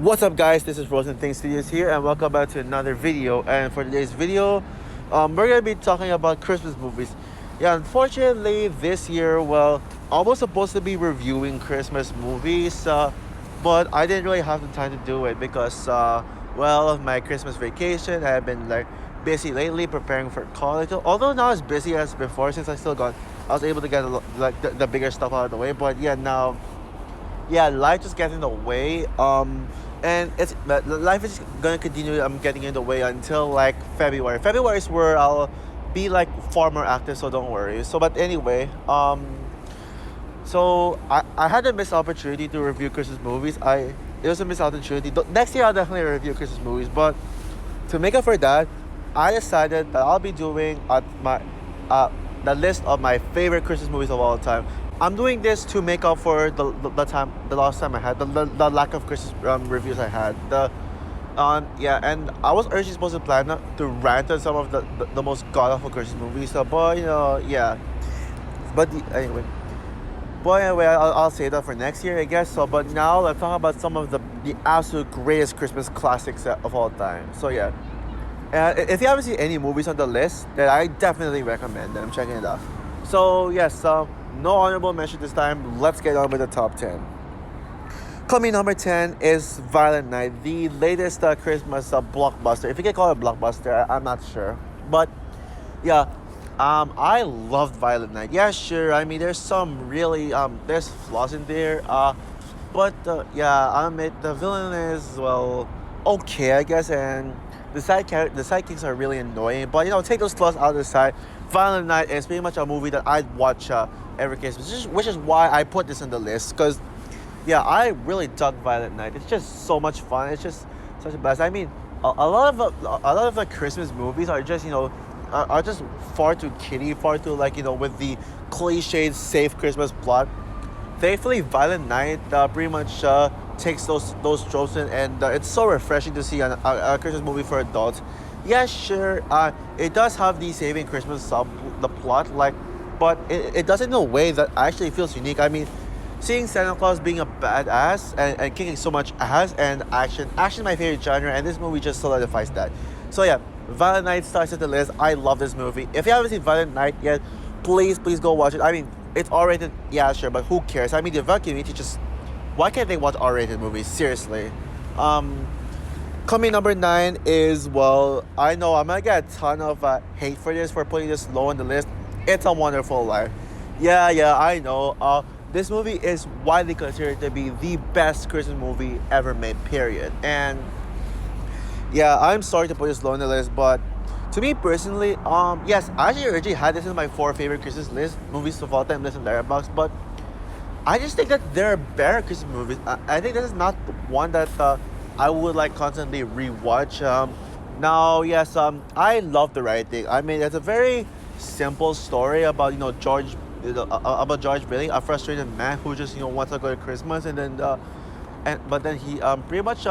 What's up, guys? This is Frozen Things Studios here, and welcome back to another video. And for today's video, we're gonna be talking about Christmas movies. Yeah, unfortunately, this year, well, I was supposed to be reviewing Christmas movies, but I didn't really have the time to do it because, well, of my Christmas vacation. I've been like busy lately preparing for college. Although not as busy as before, since I was able to get like the bigger stuff out of the way. But yeah, now, yeah, life just gets in the way. And but life is gonna continue. I'm getting in the way until like February. February is where I'll be like far more active. So don't worry. So, but anyway, so I had a missed opportunity to review Christmas movies. It was a missed opportunity. Next year I'll definitely review Christmas movies. But to make up for that, I decided that I'll be doing the list of my favorite Christmas movies of all time. I'm doing this to make up for the last time I had the lack of Christmas reviews I had. Yeah, and I was originally supposed to plan to rant on some of the most god awful Christmas movies. So, but yeah. Anyway. But anyway, I'll save that for next year, I guess. So, but now let's talk about some of the absolute greatest Christmas classics of all time. So yeah. If you haven't seen any movies on the list, then I definitely recommend them. Checking it out. So yes, no honorable mention this time. Let's get on with the top 10. Coming number 10 is Violent Night, the latest Christmas blockbuster. If you can call it a blockbuster, I'm not sure. But yeah, I loved Violent Night. Yeah, sure. I mean, there's some really there's flaws in there. But yeah, I admit the villain is, well, okay, I guess, and the sidekicks are really annoying. But take those flaws out of the side. Violent Night is pretty much a movie that I'd watch every Christmas, which is why I put this on the list. Because yeah, I really dug Violent Night. It's just so much fun. It's just such a blast. I mean, a lot of the Christmas movies are just are just far too kiddie, far too with the cliched safe Christmas plot. Thankfully, Violent Night pretty much takes those tropes in, and it's so refreshing to see a Christmas movie for adults. Yeah, sure. It does have the saving Christmas the plot, but it does it in a way that actually feels unique. I mean, seeing Santa Claus being a badass and kicking so much ass and action is my favorite genre, and this movie just solidifies that. So yeah, Violent Night starts at the list. I love this movie. If you haven't seen Violent Night yet, please go watch it. I mean, it's R-rated, yeah, sure, but who cares? I mean, the adult community just, why can't they watch R-rated movies? Seriously. Coming number 9 is, well, I know I'm gonna get a ton of hate for putting this low on the list. It's a Wonderful Life. Yeah, I know. This movie is widely considered to be the best Christmas movie ever made, period. And yeah, I'm sorry to put this low on the list, but to me personally, yes, I actually originally had this in my 4 favorite Christmas movies of all time list on Letterboxd, but I just think that there are better Christmas movies. I think this is not one that I would constantly rewatch. Now, yes, I love the writing. I mean, it's a very simple story about George Bailey, a frustrated man who just wants to go to Christmas, and then but then he pretty much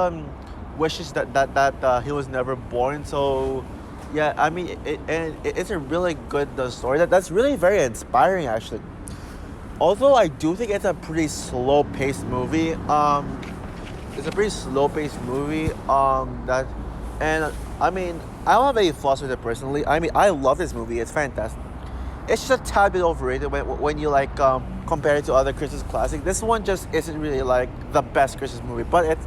wishes that he was never born. So yeah, I mean, it's a really good story that's really very inspiring, actually. Although I do think it's a pretty slow-paced movie. It's a pretty slow-paced movie. And I mean, I don't have any flaws with it personally. I mean, I love this movie. It's fantastic. It's just a tad bit overrated when you compare it to other Christmas classics. This one just isn't really the best Christmas movie, but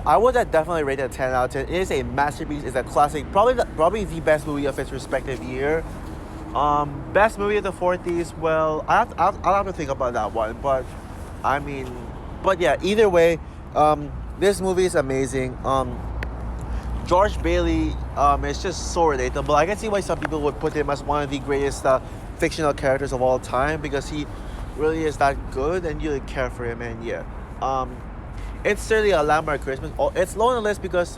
I would definitely rate it a 10 out of 10. It is a masterpiece. It's a classic. Probably the best movie of its respective year. Best movie of the 40s. Well, I'll have to think about that one. But I mean, but yeah, either way, this movie is amazing. George Bailey is just so relatable. I can see why some people would put him as one of the greatest fictional characters of all time, because he really is that good and you really care for him. And yeah, it's certainly a landmark Christmas. It's low on the list because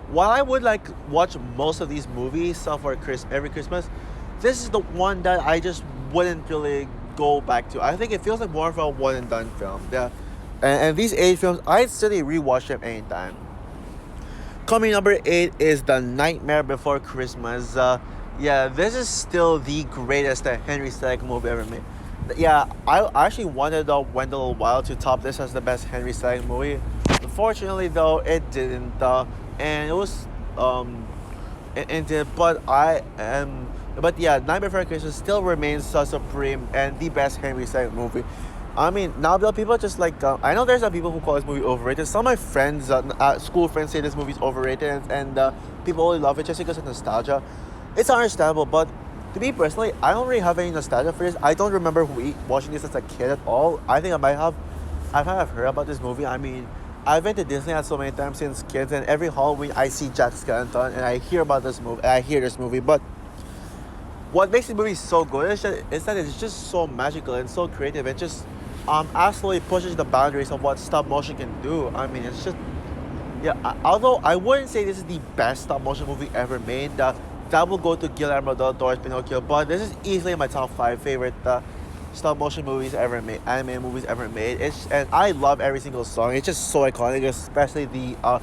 while I would watch most of these movies for every Christmas, this is the one that I just wouldn't really go back to. I think it feels like more of a one and done film. Yeah, and these 8 films, I'd certainly rewatch them anytime. Coming number 8 is The Nightmare Before Christmas. Yeah, this is still the greatest Henry Selick movie ever made. Yeah, I actually wanted Wendell Wild to top this as the best Henry Selick movie. unfortunately though, it didn't. And it was um, it did. But yeah, Nightmare Before Christmas still remains so supreme and the best Henry VII movie. I mean, now the people just like I know there's some people who call this movie overrated. Some of my friends, school friends, say this movie's overrated, and people only love it just because of nostalgia. It's understandable, but to me personally, I don't really have any nostalgia for this. I don't remember watching this as a kid at all. I think I might have heard about this movie. I mean, I've been to Disneyland so many times since kids, and every Halloween I see Jack Skellington, and I hear about this movie. I hear this movie, but what makes the movie so good is that it's just so magical and so creative. It just absolutely pushes the boundaries of what stop motion can do. I mean, it's just yeah. Although I wouldn't say this is the best stop motion movie ever made, that will go to Guillermo del Toro's Pinocchio. But this is easily my top five favorite stop motion movies ever made, anime movies ever made. And I love every single song. It's just so iconic, especially the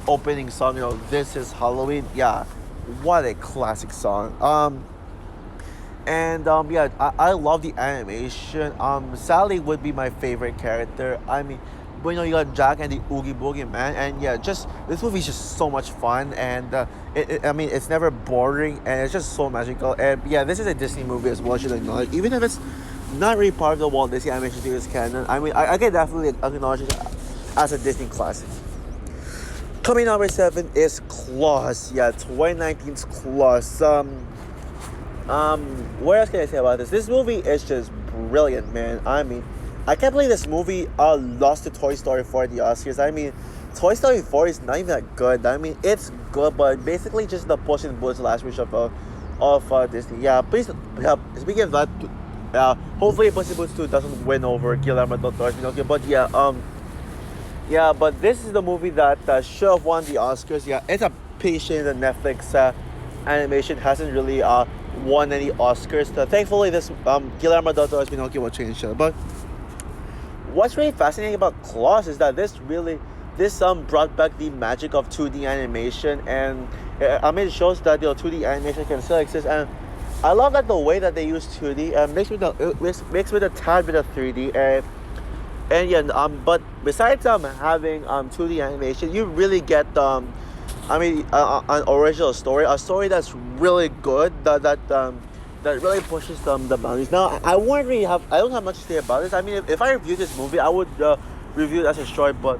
opening song. You know, This Is Halloween. Yeah, what a classic song. Yeah, I love the animation. Sally would be my favorite character. I mean, but you know, you got Jack and the Oogie Boogie Man, and yeah, just this movie is just so much fun, and I mean, it's never boring, and it's just so magical. And yeah, this is a Disney movie as well, should I acknowledge, even if it's not really part of the Walt Disney Animation Studios canon. I mean, I can definitely acknowledge it as a Disney classic. Coming number 7 is Klaus. Yeah, 2019's Klaus. What else can I say about this? This movie is just brilliant, man. I mean, I can't believe this movie lost to Toy Story 4 at the Oscars. I mean, Toy Story 4 is not even that good. I mean, it's good, but basically just the Puss in Boots last wish of Disney. Yeah, please. Yeah, speaking of that, hopefully Puss in Boots 2 doesn't win over Guillermo del Toro's Pinocchio. But yeah, but this is the movie that should have won the Oscars. Yeah, it's a pity shame that Netflix animation hasn't really won any Oscars. Thankfully, this Guillermo del Toro's Pinocchio will change that. But what's really fascinating about Klaus is that this brought back the magic of 2D animation, and I mean, it shows that 2D animation can still exist. And I love that the way that they use 2D mixed with a tad bit of 3D. And yeah, but besides having 2D animation, you really get an original story, a story that's really good, that really pushes the boundaries. Now, I don't have much to say about this. I mean, if I review this movie, I would review it as a short, but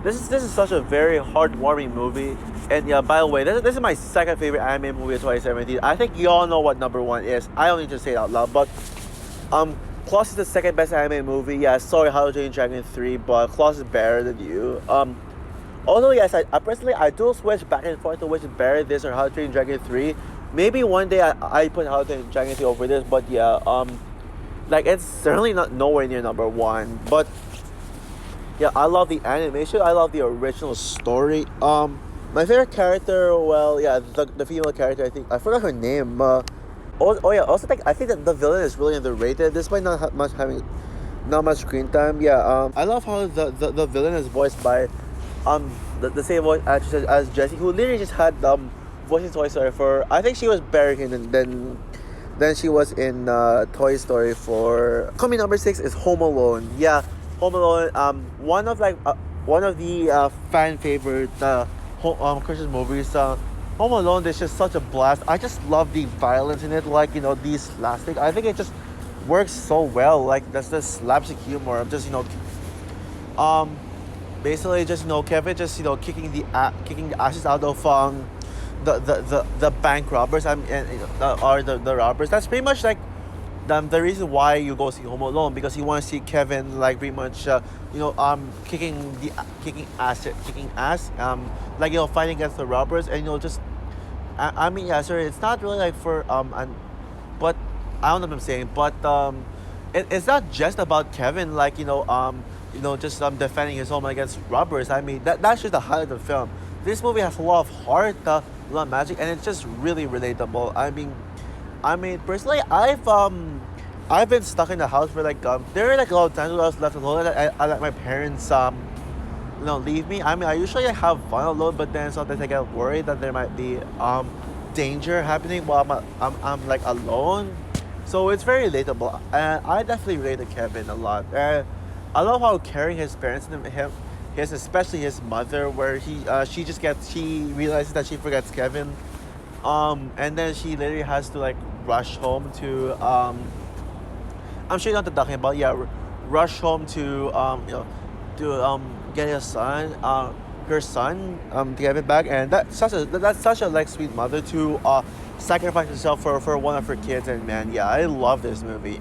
this is such a very heartwarming movie. And yeah, by the way, this is my second favorite anime movie of 2017. I think you all know what number 1 is. I don't need to say it out loud, but Klaus is the second best anime movie. Yeah, sorry, How to Train Your Dragon 3, but Klaus is better than you. Although yes, I personally I do switch back and forth to which is better, this or How to Train Your Dragon 3. Maybe one day I put How to Train Your Dragon 3 over this, but yeah, like it's certainly not nowhere near number 1. But yeah, I love the animation. I love the original story. My favorite character, well, yeah, the female character. I think I forgot her name. Yeah. Also, I think that the villain is really underrated, despite not much screen time. Yeah. I love how the villain is voiced by the same voice actress as Jessie, who literally just had voicing Toy Story for. I think she was better than she was in Toy Story 4. Coming number 6 is Home Alone. Yeah, Home Alone. One of the fan favorite Christmas movies. Home Alone is just such a blast. I just love the violence in it, like the slapstick. I think it just works so well. Like that's the slapstick humor of just basically just Kevin just kicking the asses out of the bank robbers or the robbers. That's pretty much like the reason why you go see Home Alone, because you want to see Kevin like pretty much kicking ass like fighting against the robbers, and just I mean, yeah, sorry, it's not really like for but I don't know what I'm saying, but it's not just about Kevin like just defending his home against robbers. I mean, that's just the highlight of the film. This movie has a lot of heart, a lot of magic, and it's just really relatable. I mean, personally, I've been stuck in the house for there are like a lot of times when I was left alone, and I let my parents leave me. I mean, I usually have fun alone, but then sometimes I get worried that there might be danger happening while I'm like alone. So it's very relatable, and I definitely relate to Kevin a lot. I love how caring his parents his, especially his mother, where she realizes that she forgets Kevin, and then she literally has to like rush home to I'm sure you know what I'm talking about. Yeah, rush home to to get his son, her son, to get it back, and that's such a like sweet mother to sacrifice herself for one of her kids. And man, yeah, I love this movie.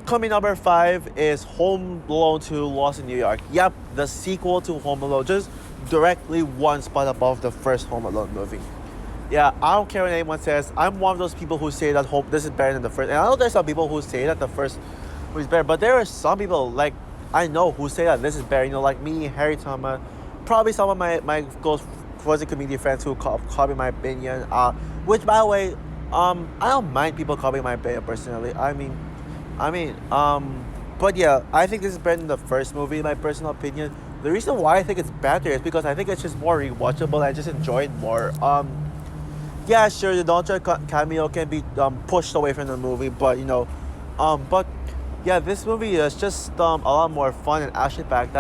Coming number five is Home Alone 2 Lost in New York. Yep, the sequel to Home Alone, just directly one spot above the first Home Alone movie. Yeah, I don't care what anyone says. I'm one of those people who say that this is better than the first. And I know there's some people who say that the first movie is better, but there are some people like I know who say that this is better. You know, like me, Harry Thomas, probably some of my close fuzzy community friends who copy my opinion. Which by the way, I don't mind people copying my opinion personally. But yeah, I think this is better than the first movie in my personal opinion. The reason why I think it's better is because I think it's just more rewatchable and I just enjoy it more. Yeah, sure, the Donald Trump cameo can be pushed away from the movie, but but yeah, this movie is just a lot more fun and action packed.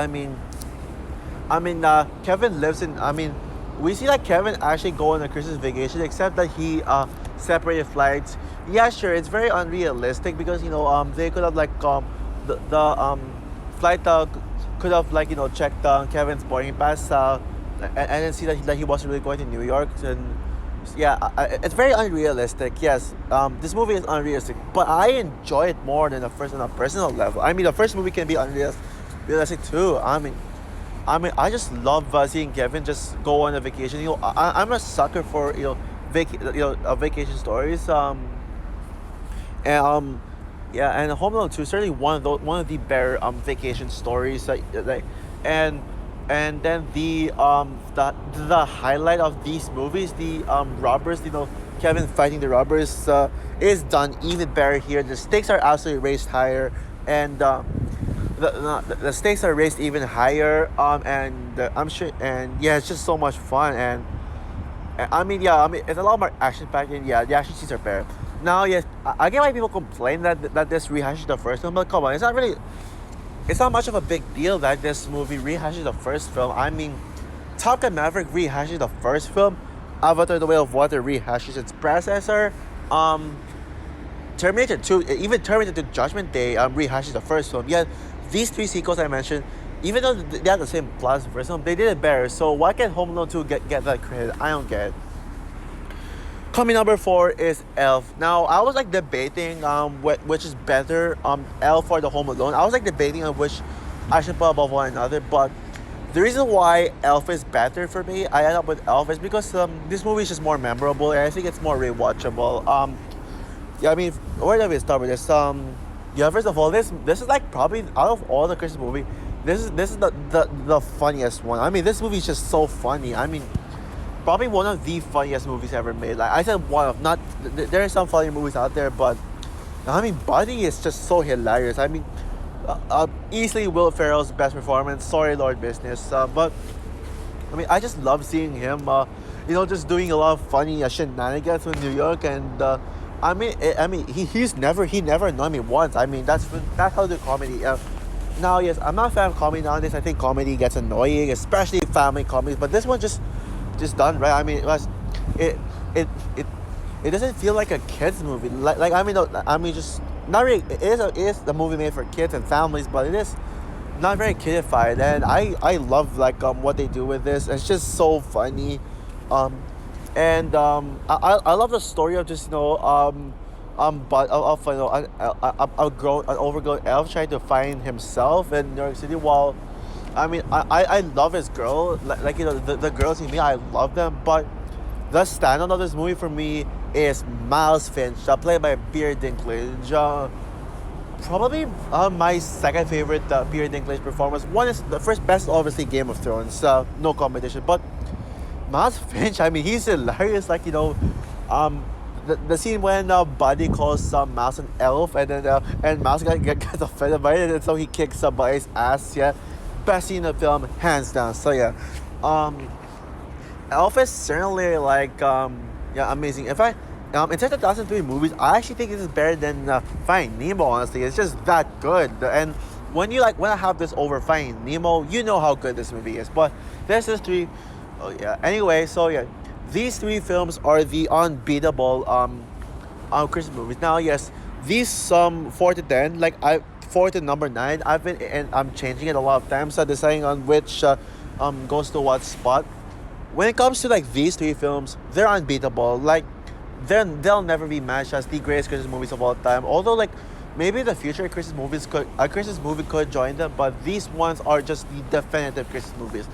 Kevin lives in. We see that Kevin actually go on a Christmas vacation, except that he separated flights. Yeah, sure, it's very unrealistic because they could have like the flight could have like checked Kevin's boarding pass and then see that he wasn't really going to New York. And yeah, it's very unrealistic. Yes, this movie is unrealistic, but I enjoy it more than the first on a personal level. The first movie can be unrealistic too. I just love seeing Kevin just go on a vacation. I'm a sucker for vacation stories. And yeah, and Home Alone 2 is certainly one of the better vacation stories. And then the highlight of these movies, the robbers, Kevin fighting the robbers, is done even better here. The stakes are absolutely raised higher, and the stakes are raised even higher. I'm sure, and yeah, it's just so much fun. And it's a lot more action packed, and yeah, the action scenes are better. Now, yes, I get why people complain that this rehashes the first one, but come on, it's not much of a big deal that this movie rehashes the first film. Top Gun Maverick rehashes the first film. Avatar: The Way of Water rehashes its predecessor. Terminator 2, even Terminator 2 Judgment Day rehashes the first film. Yet, these three sequels I mentioned, even though they have the same plot as the first film, they did it better. So why can't Home Alone 2 get that credit? I don't get it. Coming number 4 is Elf. Now, I was like debating which is better, Elf or the Home Alone. I was like debating on which I should put above one another, but the reason why Elf is better for me, I end up with Elf, is because this movie is just more memorable and I think it's more rewatchable. Where do we start with this? First of all, this is like probably out of all the Christmas movie, this is the funniest one. This movie is just so funny. Probably one of the funniest movies ever made. Like I said, one of not. There are some funny movies out there, but Buddy is just so hilarious. Easily Will Ferrell's best performance. Sorry, Lord Business. But I just love seeing him. Just doing a lot of funny shenanigans in New York, and he never annoyed me once. That's how the comedy. Now, yes, I'm not a fan of comedy nowadays. I think comedy gets annoying, especially family comedies. But this one just done right. It doesn't feel like a kids movie. Just not really. It is the movie made for kids and families, but it is not very kidified. And I love what they do with this. It's just so funny. I love the story of just an overgrown elf trying to find himself in New York City. While I love his girl, the girls he meet, I love them. But the standout of this movie for me is Miles Finch, played by Peter Dinklage. Probably my second favorite Peter Dinklage performance. One is the first best, obviously Game of Thrones, no competition. But Miles Finch, he's hilarious. The scene when Buddy calls Mouse an elf, and then and Mouse gets offended by it, and so he kicks somebody's ass. Yeah, best scene in the film, hands down. So yeah, Elf is certainly amazing. In fact, in terms of 2003 movies, I actually think this is better than Finding Nemo. Honestly, it's just that good. And when I have this over Finding Nemo, you know how good this movie is. But this is three. Oh yeah. Anyway, so yeah, these three films are the unbeatable Christmas movies. Now, yes, these 4 to 10, like I 4 to number 9. I've been and I'm changing it a lot of times, so deciding on which goes to what spot. When it comes to like these three films, they're unbeatable. Like they'll never be matched as the greatest Christmas movies of all time. Although like maybe the future Christmas movie could join them, but these ones are just the definitive Christmas movies.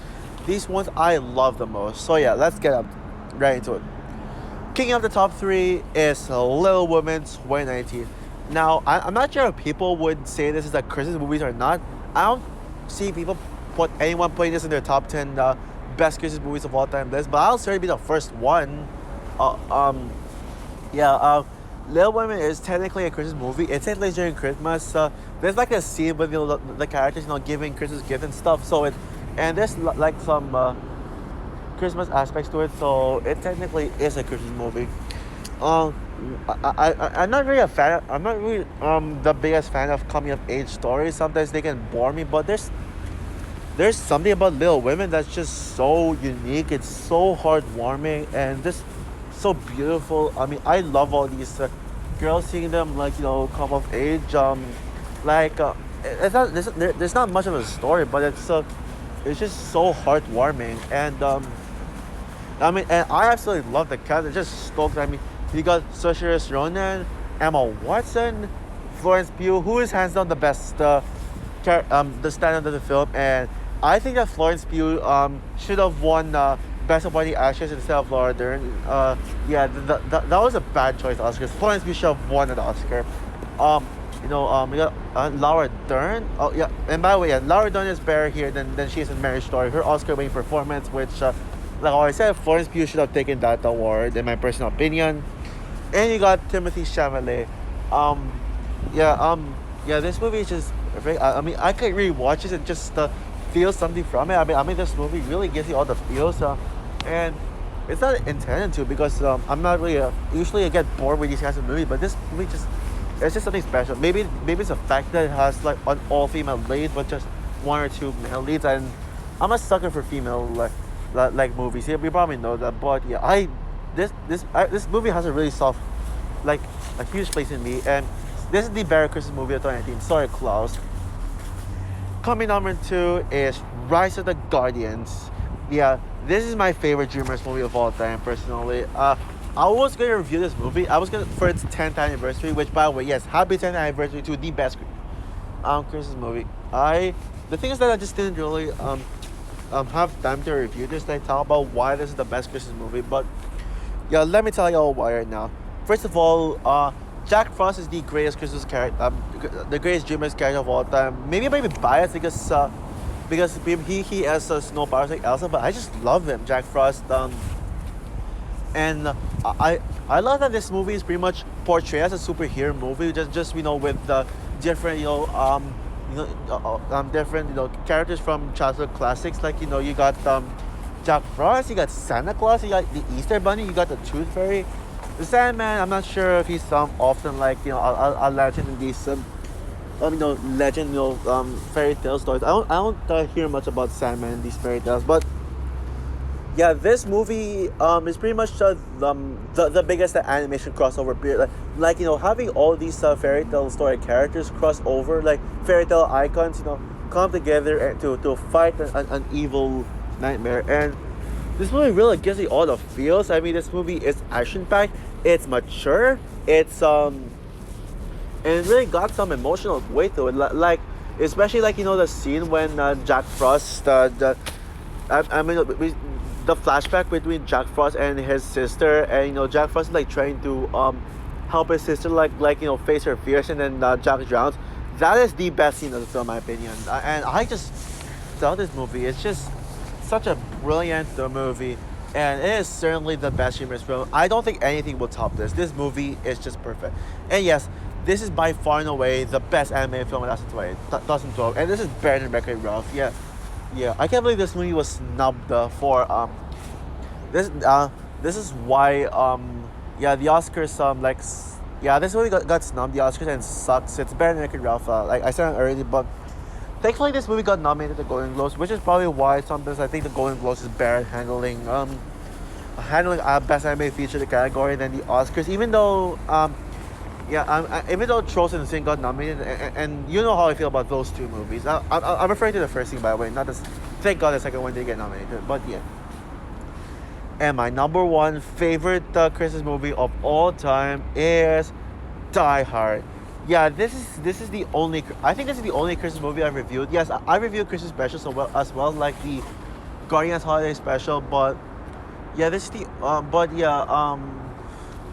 These ones I love the most. So yeah, let's get up right into it. King of the top three is Little Women 2019. Now, I'm not sure if people would say this is a Christmas movies or not. I don't see anyone putting this in their top 10 best Christmas movies of all time list, but I'll certainly be the first one. Uh, um, yeah, Little Women is technically a Christmas movie. It takes place during Christmas. There's like a scene with the characters, giving Christmas gifts and stuff. And there's like some Christmas aspects to it, so it technically is a Christmas movie. Um, I'm not really a fan. I'm not really the biggest fan of coming of age stories. Sometimes they can bore me, but there's something about Little Women that's just so unique. It's so heartwarming and just so beautiful. I mean, I love all these girls seeing them like come of age. Like it's not there's not much of a story, but it's just so heartwarming. And I mean, and I absolutely love the cast. It's just stoked. I mean, you got Saoirse Ronan, Emma Watson, Florence Pugh, who is hands down the best the standard of the film. And I think that Florence Pugh should have won Best Supporting Actress instead of Laura Dern. Yeah, that was a bad choice, Oscars. Florence Pugh should have won an Oscar. We got Laura Dern. Oh yeah, and by the way, yeah, Laura Dern is better here than she is in Marriage Story. Her Oscar-winning performance, which, like I said, Florence Pugh should have taken that award, in my personal opinion. And you got Timothy Chalamet. Yeah, this movie is just very. I mean, I could rewatch it and just feel something from it. I mean, this movie really gives you all the feels, and it's not intended to, because I'm not really usually I get bored with these kinds of movies, but this movie it's just something special. Maybe it's the fact that it has like an all female lead, but just one or two male leads, and I'm a sucker for female like movies. Yeah, we probably know that, but yeah, this movie has a really soft, like a huge place in me, and this is the better Christmas movie of 2019. Sorry, Klaus. Coming number 2 is Rise of the Guardians. Yeah, this is my favorite DreamWorks movie of all time, personally. I was gonna review this movie. I was gonna for its 10th anniversary, which, by the way, yes, happy 10th anniversary to the best Christmas movie. The thing is that I just didn't really have time to review this. I talk about why this is the best Christmas movie, but yeah, let me tell you all why right now. First of all, Jack Frost is the greatest Christmas character, the greatest DreamWorks character of all time. Maybe I might be biased because he has snow powers like Elsa, but I just love him, Jack Frost. And I love that this movie is pretty much portrayed as a superhero movie, just with the different different characters from childhood classics. Like you got Jack Frost, you got Santa Claus, you got the Easter Bunny, you got the Tooth Fairy. The Sandman, I'm not sure if he's often like a legend in these fairy tale stories. I don't hear much about Sandman in these fairy tales, but yeah, this movie is pretty much the biggest animation crossover period. Like having all these fairy tale story characters cross over, like fairy tale icons, come together and to fight an evil nightmare. And this movie really gives you all the feels. I mean, this movie is action-packed, it's mature, and it really got some emotional weight to it. Like, especially the scene when Jack Frost, the flashback between Jack Frost and his sister, and Jack Frost is trying to help his sister face her fears, and then Jack drowns. That is the best scene of the film, in my opinion. And I just love this movie. It's just such a brilliant movie, and it is certainly the best DreamWorks film. I don't think anything will top this. This movie is just perfect. And yes, this is by far and away the best animated film of 2012, and this is better than Wreck-It Ralph. Yeah. I can't believe this movie was snubbed for this. This is why the Oscars this movie got snubbed the Oscars and sucks. It's better than Wreck-It Ralph. Like I said already, but thankfully this movie got nominated to the Golden Globes, which is probably why sometimes I think the Golden Globes is better at handling best animated feature the category than the Oscars. Even though even though Trolls and Sing got nominated, and you know how I feel about those two movies. I'm referring to the first thing, by the way, not this. Thank God the second one did get nominated, but yeah. And my number one favorite Christmas movie of all time is Die Hard. Yeah, this is the only. I think this is the only Christmas movie I've reviewed. Yes, I reviewed Christmas specials as well, like the Guardians Holiday Special. But yeah, this is the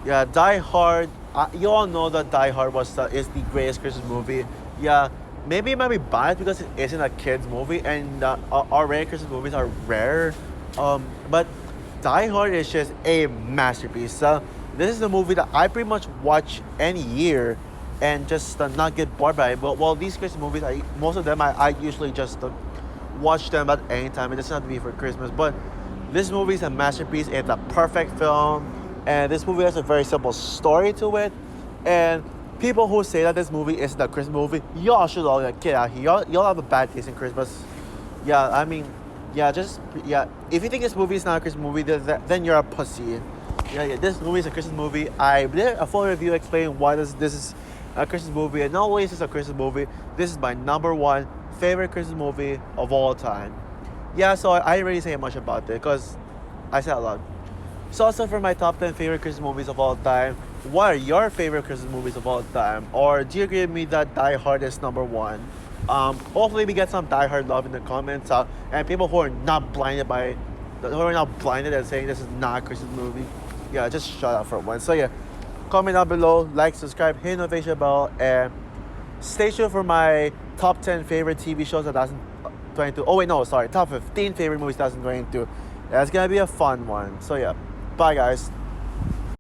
yeah, Die Hard. You all know that Die Hard is the greatest Christmas movie. Yeah, maybe it might be biased because it isn't a kids movie, and our rare Christmas movies are rare. But Die Hard is just a masterpiece. This is the movie that I pretty much watch any year, and just not get bored by it. Well, these Christmas movies, most of them I usually just watch them at any time. It doesn't have to be for Christmas, but this movie is a masterpiece. It's a perfect film, and this movie has a very simple story to it. And people who say that this movie isn't a Christmas movie, y'all should all get out here. Y'all have a bad taste in Christmas. Yeah, I mean, yeah. If you think this movie is not a Christmas movie, then you're a pussy. Yeah. This movie is a Christmas movie. I did a full review explaining why this is a Christmas movie, and not only is this a Christmas movie, this is my number one favorite Christmas movie of all time. Yeah, so I didn't really say much about it because I said a lot. So also for my top 10 favorite Christmas movies of all time, what are your favorite Christmas movies of all time? Or do you agree with me that Die Hard is number one? Hopefully we get some Die Hard love in the comments, and people who are not blinded and saying this is not a Christmas movie, yeah, just shut up for once. So yeah, comment down below, like, subscribe, hit the notification bell, and stay tuned for my top 10 favorite TV shows of 2022. Oh wait, no, sorry, top 15 favorite movies 2022. That's gonna be a fun one. So yeah, bye guys.